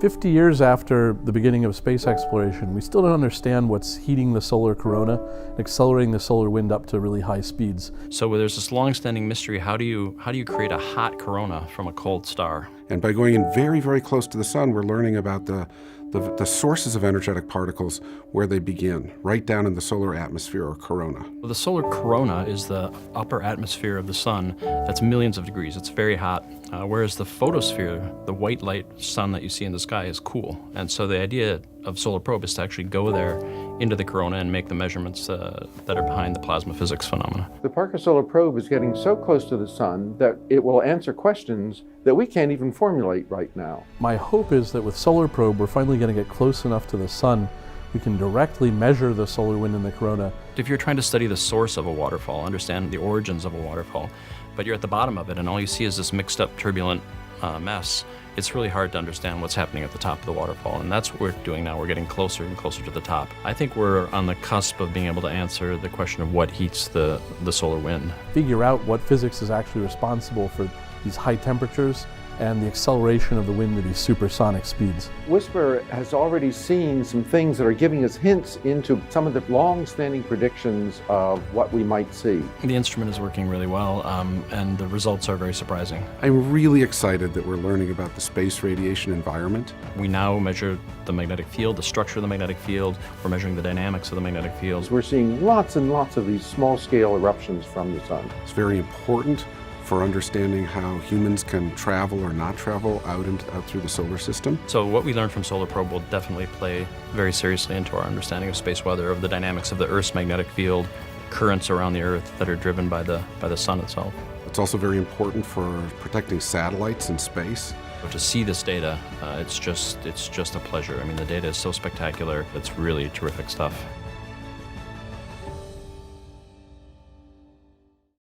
50 years after the beginning of space exploration, we still don't understand what's heating the solar corona and accelerating the solar wind up to really high speeds. So there's this long-standing mystery: how do you create a hot corona from a cold star? And by going in very, very close to the sun, we're learning about the sources of energetic particles, where they begin, right down in the solar atmosphere or corona. The solar corona is the upper atmosphere of the sun. That's millions of degrees. It's very hot. Whereas the photosphere, the white light sun that you see in the sky, is cool. And so the idea of Solar Probe is to actually go there into the corona and make the measurements that are behind the plasma physics phenomena. The Parker Solar Probe is getting so close to the sun that it will answer questions that we can't even formulate right now. My hope is that with Solar Probe, we're finally going to get close enough to the sun we can directly measure the solar wind in the corona. If you're trying to study the source of a waterfall, understand the origins of a waterfall, but you're at the bottom of it and all you see is this mixed up, turbulent mess, it's really hard to understand what's happening at the top of the waterfall. And that's what we're doing now. We're getting closer and closer to the top. I think we're on the cusp of being able to answer the question of what heats the solar wind. Figure out what physics is actually responsible for these high temperatures and the acceleration of the wind to these supersonic speeds. WSPR has already seen some things that are giving us hints into some of the long-standing predictions of what we might see. The instrument is working really well, and the results are very surprising. I'm really excited that we're learning about the space radiation environment. We now measure the magnetic field, the structure of the magnetic field. We're measuring the dynamics of the magnetic field. We're seeing lots and lots of these small-scale eruptions from the sun. It's very important for understanding how humans can travel or not travel out through the solar system. So what we learned from Solar Probe will definitely play very seriously into our understanding of space weather, of the dynamics of the Earth's magnetic field, currents around the Earth that are driven by the sun itself. It's also very important for protecting satellites in space. But to see this data, it's just a pleasure. I mean, the data is so spectacular. It's really terrific stuff.